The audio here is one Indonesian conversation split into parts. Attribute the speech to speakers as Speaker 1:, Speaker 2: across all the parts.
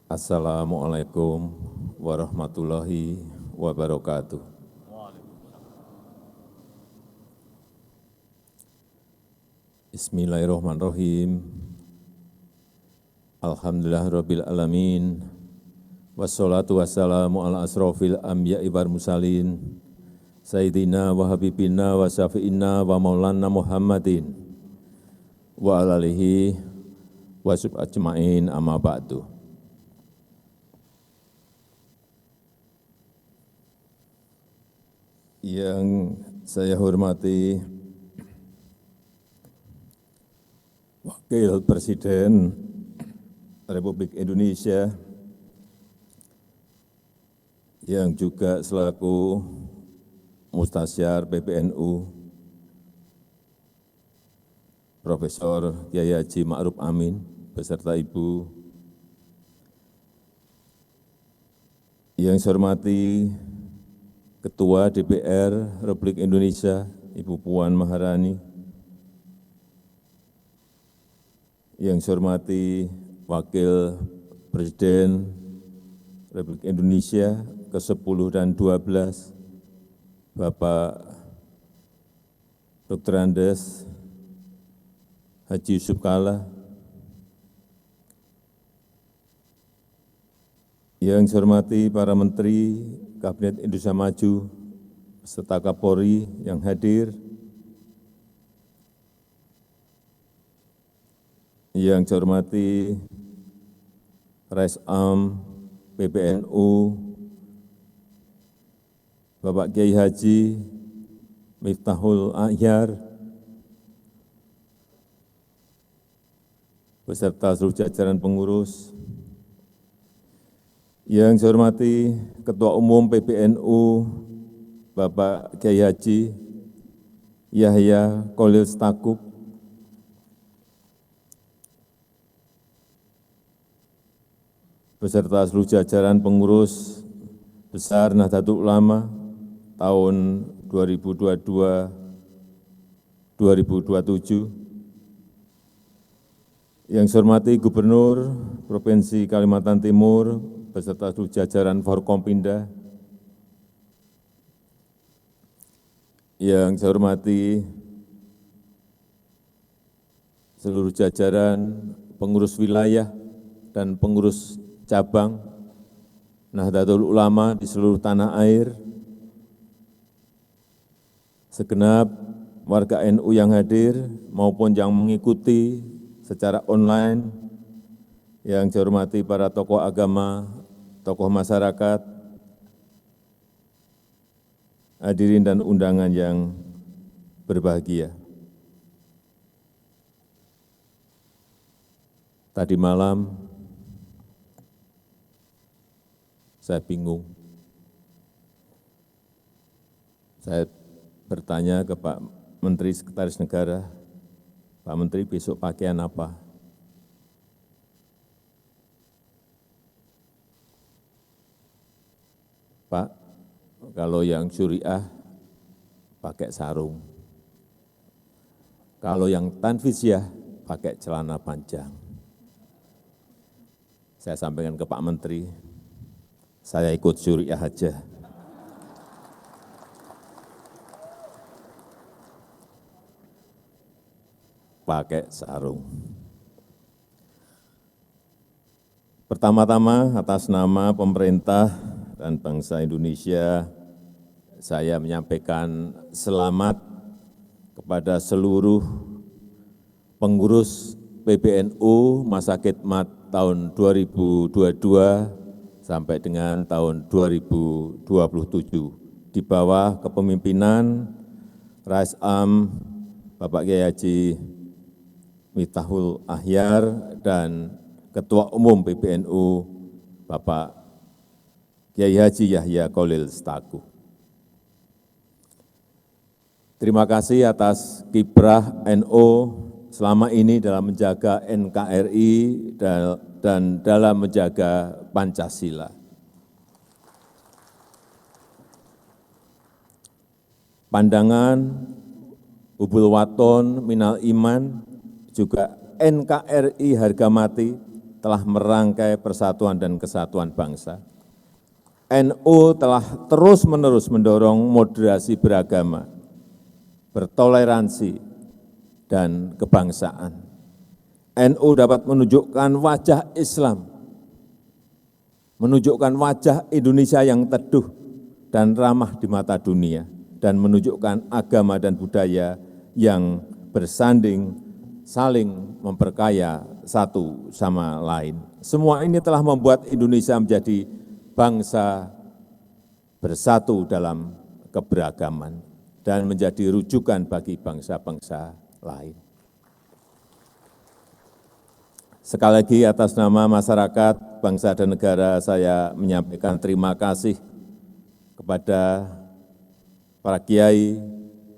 Speaker 1: Assalamualaikum warahmatullahi wabarakatuh. Bismillahirrahmanirrahim. Alhamdulillahirabbil alamin. Wassalatu wassalamu ala asrofil anbiya'i wal mursalin. Sayyidina wa habibina wa syafi'ina wa maulana Muhammadin wa ala alihi wa ajma'in amma ba'du. Yang saya hormati Wakil Presiden Republik Indonesia yang juga selaku Mustasyar PBNU Profesor Kyai Haji Ma'ruf Amin beserta Ibu, yang saya hormati Ketua DPR Republik Indonesia Ibu Puan Maharani, yang saya hormati Wakil Presiden Republik Indonesia ke-10 dan 12, Bapak Dr. Andes Haji Yusuf Kalla, yang saya hormati para Menteri Kabinet Indonesia Maju serta Kapolri yang hadir, yang saya hormati Rais Am PBNU Bapak Kyai Haji Miftahul Ahyar beserta seluruh jajaran pengurus, yang saya hormati Ketua Umum PBNU Bapak Kyai Haji Yahya Cholil Stakuf, beserta seluruh jajaran pengurus besar Nahdlatul Ulama tahun 2022-2027, yang saya hormati Gubernur Provinsi Kalimantan Timur beserta seluruh jajaran Forkompinda, yang saya hormati seluruh jajaran pengurus wilayah dan pengurus cabang Nahdlatul Ulama di seluruh tanah air, segenap warga NU yang hadir maupun yang mengikuti secara online, yang saya hormati para tokoh agama, tokoh masyarakat, hadirin dan undangan yang berbahagia. Tadi malam saya bingung. Saya bertanya ke Pak Menteri Sekretaris Negara, Pak Menteri besok pakaian apa? Pak, kalau yang syuriah pakai sarung, kalau yang tanfisyah pakai celana panjang. Saya sampaikan ke Pak Menteri, saya ikut syuriah aja. Pakai sarung. Pertama-tama atas nama pemerintah dan bangsa Indonesia, saya menyampaikan selamat kepada seluruh pengurus PBNU masa khidmat tahun 2022 sampai dengan tahun 2027 di bawah kepemimpinan Rais Am Bapak Kyai Haji Miftahul Ahyar dan Ketua Umum PBNU Bapak Kyai Haji Yahya Cholil Stakuf. Terima kasih atas kiprah NU selama ini dalam menjaga NKRI dan dalam menjaga Pancasila. Pandangan hubul waton minal iman, juga NKRI harga mati telah merangkai persatuan dan kesatuan bangsa. NU telah terus-menerus mendorong moderasi beragama, bertoleransi, dan kebangsaan. NU dapat menunjukkan wajah Islam, menunjukkan wajah Indonesia yang teduh dan ramah di mata dunia, dan menunjukkan agama dan budaya yang bersanding, saling memperkaya satu sama lain. Semua ini telah membuat Indonesia menjadi bangsa bersatu dalam keberagaman dan menjadi rujukan bagi bangsa-bangsa lain. Sekali lagi atas nama masyarakat, bangsa dan negara saya menyampaikan terima kasih kepada para kiai,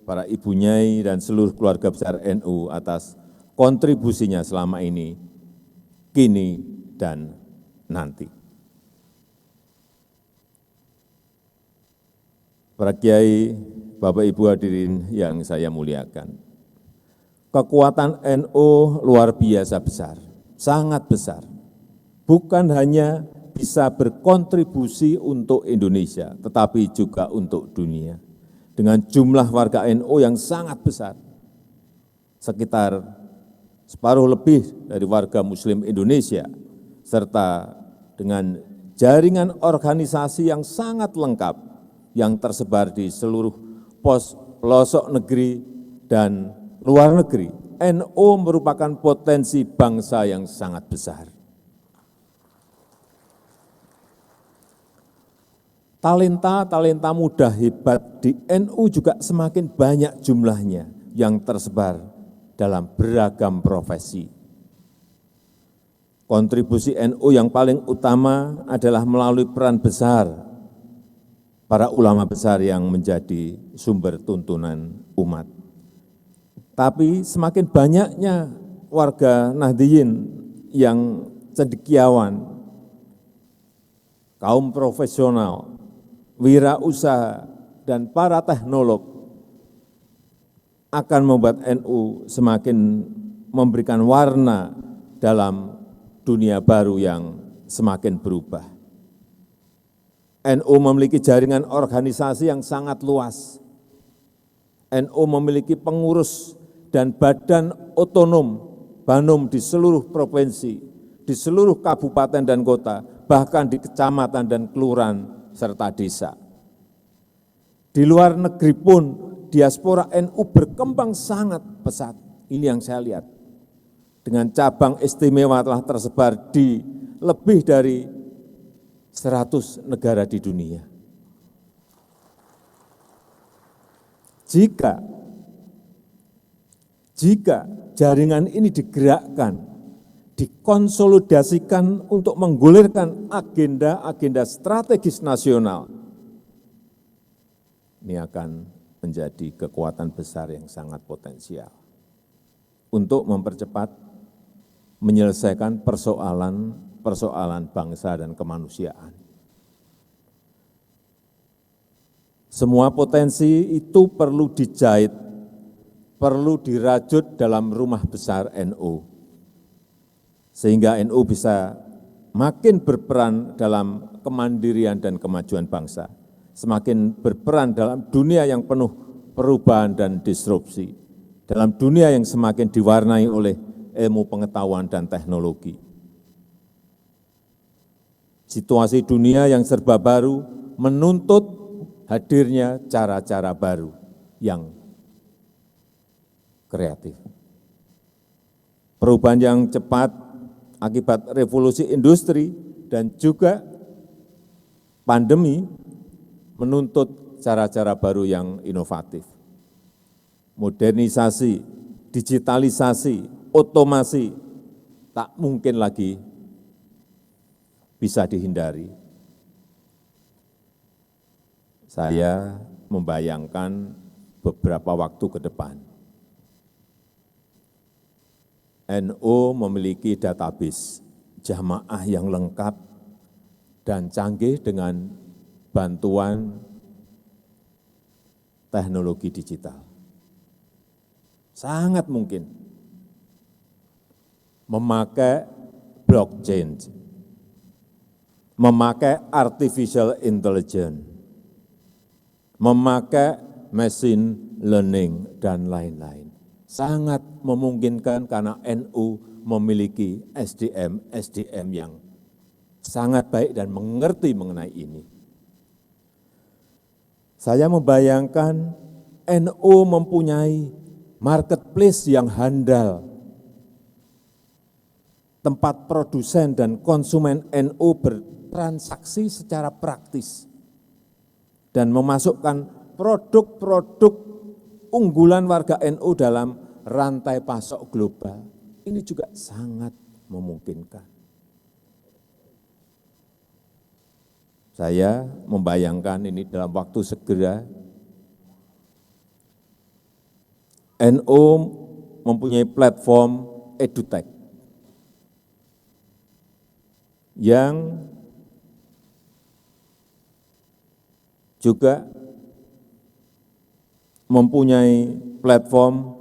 Speaker 1: para ibu nyai, dan seluruh keluarga besar NU atas kontribusinya selama ini, kini, dan nanti. Para kiai, Bapak Ibu hadirin yang saya muliakan, kekuatan NU luar biasa besar, sangat besar. Bukan hanya bisa berkontribusi untuk Indonesia, tetapi juga untuk dunia. Dengan jumlah warga NU yang sangat besar, sekitar separuh lebih dari warga Muslim Indonesia, serta dengan jaringan organisasi yang sangat lengkap yang tersebar di seluruh pelosok negeri dan luar negeri, NU merupakan potensi bangsa yang sangat besar. Talenta muda hebat di NU juga semakin banyak jumlahnya yang tersebar dalam beragam profesi. Kontribusi NU yang paling utama adalah melalui peran besar para ulama besar yang menjadi sumber tuntunan umat. Tapi semakin banyaknya warga Nahdliyin yang cendekiawan, kaum profesional, wirausaha, dan para teknolog akan membuat NU semakin memberikan warna dalam dunia baru yang semakin berubah. NU memiliki jaringan organisasi yang sangat luas. NU memiliki pengurus dan badan otonom Banum di seluruh provinsi, di seluruh kabupaten dan kota, bahkan di kecamatan dan kelurahan serta desa. Di luar negeri pun diaspora NU berkembang sangat pesat. Ini yang saya lihat. Dengan cabang istimewa telah tersebar di lebih dari 100 negara di dunia. Jika jaringan ini digerakkan, dikonsolidasikan untuk menggulirkan agenda-agenda strategis nasional, ini akan menjadi kekuatan besar yang sangat potensial untuk mempercepat menyelesaikan persoalan bangsa dan kemanusiaan. Semua potensi itu perlu dijahit, perlu dirajut dalam rumah besar NU, sehingga NU bisa makin berperan dalam kemandirian dan kemajuan bangsa, semakin berperan dalam dunia yang penuh perubahan dan disrupsi, dalam dunia yang semakin diwarnai oleh ilmu pengetahuan dan teknologi. Situasi dunia yang serba baru menuntut hadirnya cara-cara baru yang kreatif. Perubahan yang cepat akibat revolusi industri dan juga pandemi menuntut cara-cara baru yang inovatif. Modernisasi, digitalisasi, otomasi tak mungkin lagi bisa dihindari. Saya membayangkan beberapa waktu ke depan, NU memiliki database jamaah yang lengkap dan canggih dengan bantuan teknologi digital. Sangat mungkin memakai blockchain, memakai artificial intelligence, memakai machine learning, dan lain-lain. Sangat memungkinkan karena NU memiliki SDM yang sangat baik dan mengerti mengenai ini. Saya membayangkan NU mempunyai marketplace yang handal, tempat produsen dan konsumen NU bertransaksi secara praktis dan memasukkan produk-produk unggulan warga NU dalam rantai pasok global. Ini juga sangat memungkinkan. Saya membayangkan ini dalam waktu segera NU mempunyai platform EduTech yang juga mempunyai platform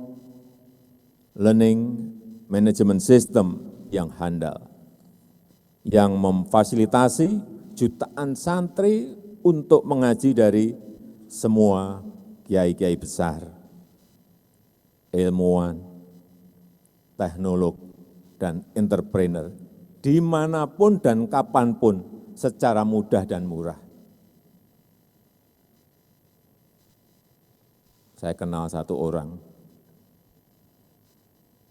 Speaker 1: learning management system yang handal, yang memfasilitasi jutaan santri untuk mengaji dari semua kiai-kiai besar, ilmuwan, teknolog, dan entrepreneur, dimanapun dan kapanpun secara mudah dan murah. Saya kenal satu orang,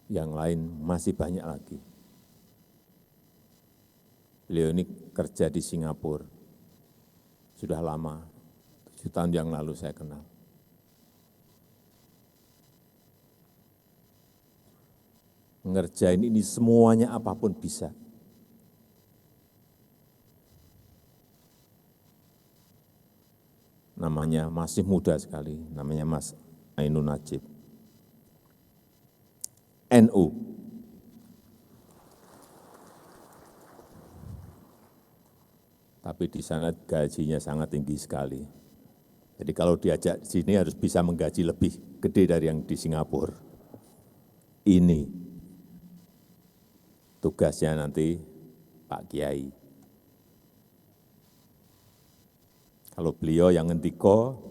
Speaker 1: yang lain masih banyak lagi. Beliau ini kerja di Singapura, sudah lama, 7 tahun yang lalu saya kenal. Ngerjain ini semuanya apapun bisa. Namanya masih muda sekali, namanya Mas Ainun Najib. NU. Tapi di sana gajinya sangat tinggi sekali. Jadi kalau diajak di sini harus bisa menggaji lebih gede dari yang di Singapura. Ini tugasnya nanti Pak Kiai. Kalau beliau yang ngendiko,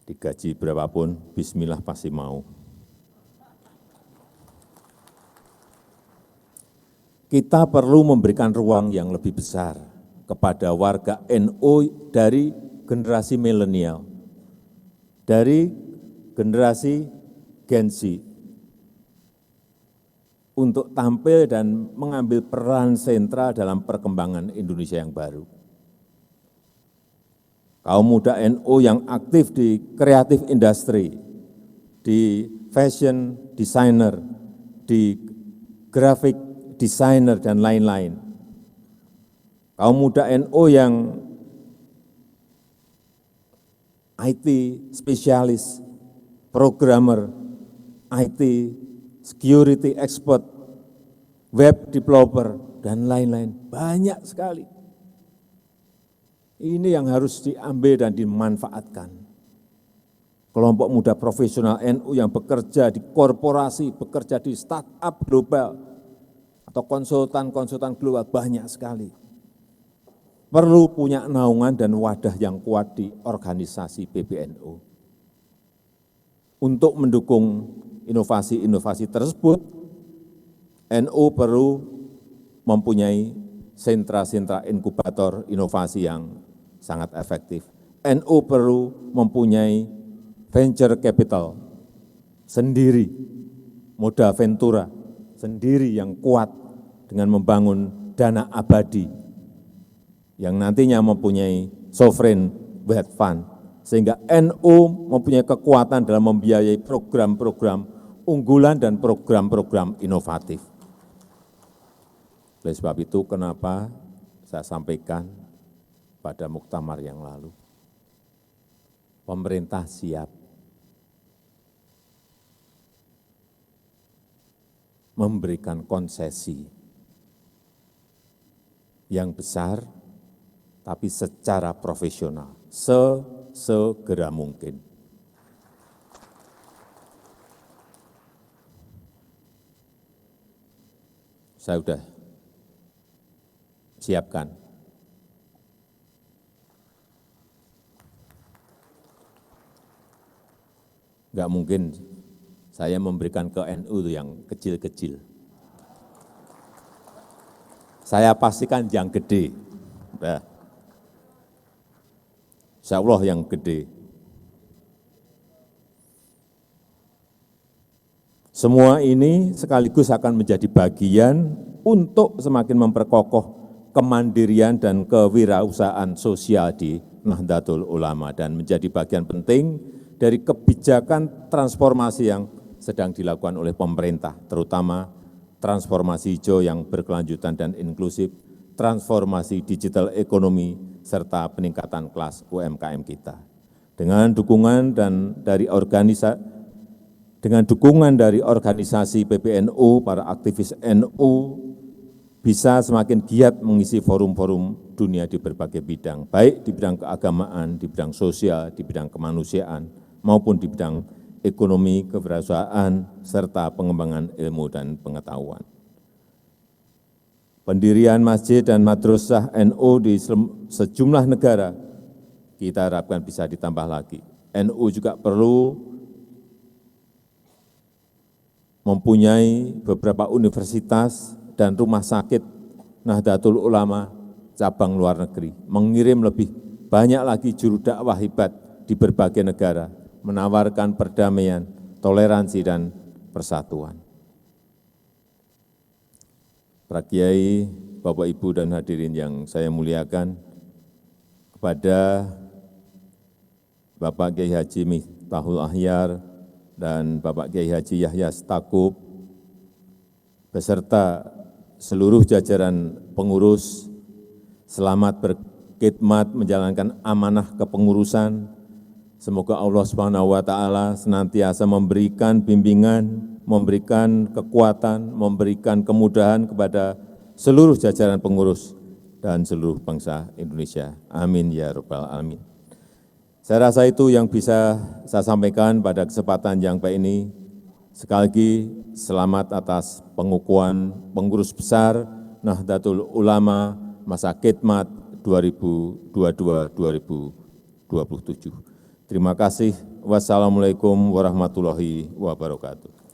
Speaker 1: digaji berapapun, bismillah pasti mau. Kita perlu memberikan ruang yang lebih besar kepada warga NU dari generasi milenial, dari generasi Gen Z, untuk tampil dan mengambil peran sentral dalam perkembangan Indonesia yang baru. Kaum muda NU yang aktif di kreatif industri, di fashion designer, di graphic designer, dan lain-lain. Kaum muda NU yang IT spesialis, programmer, IT, security expert, web developer, dan lain-lain. Banyak sekali. Ini yang harus diambil dan dimanfaatkan. Kelompok muda profesional NU yang bekerja di korporasi, bekerja di startup global, atau konsultan-konsultan global, banyak sekali. Perlu punya naungan dan wadah yang kuat di organisasi PBNU. Untuk mendukung inovasi-inovasi tersebut, NU perlu mempunyai sentra-sentra inkubator inovasi yang sangat efektif. NU perlu mempunyai venture capital sendiri, modal ventura sendiri yang kuat dengan membangun dana abadi yang nantinya mempunyai sovereign wealth fund, sehingga NU mempunyai kekuatan dalam membiayai program-program unggulan dan program-program inovatif. Oleh sebab itu, kenapa saya sampaikan pada muktamar yang lalu, pemerintah siap memberikan konsesi yang besar, tapi secara profesional, sesegera mungkin. saya sudah siapkan. Enggak mungkin saya memberikan ke NU yang kecil-kecil. Saya pastikan yang gede. Nah, insya Allah yang gede. Semua ini sekaligus akan menjadi bagian untuk semakin memperkokoh kemandirian dan kewirausahaan sosial di Nahdlatul Ulama dan menjadi bagian penting dari kebijakan transformasi yang sedang dilakukan oleh pemerintah, terutama transformasi hijau yang berkelanjutan dan inklusif, transformasi digital ekonomi, serta peningkatan kelas UMKM kita. Dengan dukungan dari organisasi PBNU, para aktivis NU bisa semakin giat mengisi forum-forum dunia di berbagai bidang, baik di bidang keagamaan, di bidang sosial, di bidang kemanusiaan, maupun di bidang ekonomi, kewirausahaan, serta pengembangan ilmu dan pengetahuan. Pendirian masjid dan madrasah NU di sejumlah negara kita harapkan bisa ditambah lagi. NU juga perlu mempunyai beberapa universitas dan rumah sakit Nahdlatul Ulama cabang luar negeri, mengirim lebih banyak lagi juru dakwah hebat di berbagai negara, menawarkan perdamaian, toleransi, dan persatuan. Para Kiai, Bapak Ibu dan hadirin yang saya muliakan, kepada Bapak Kiai Haji Miftahul Ahyar dan Bapak Kiai Haji Yahya Stakuf, beserta seluruh jajaran pengurus, selamat berkhidmat menjalankan amanah kepengurusan. Semoga Allah Subhanahu wa taala senantiasa memberikan bimbingan, memberikan kekuatan, memberikan kemudahan kepada seluruh jajaran pengurus dan seluruh bangsa Indonesia. Amin ya rabbal alamin. Saya rasa itu yang bisa saya sampaikan pada kesempatan yang baik ini. Sekali lagi selamat atas pengukuhan pengurus besar Nahdlatul Ulama masa khidmat 2022-2027. Terima kasih. Wassalamualaikum warahmatullahi wabarakatuh.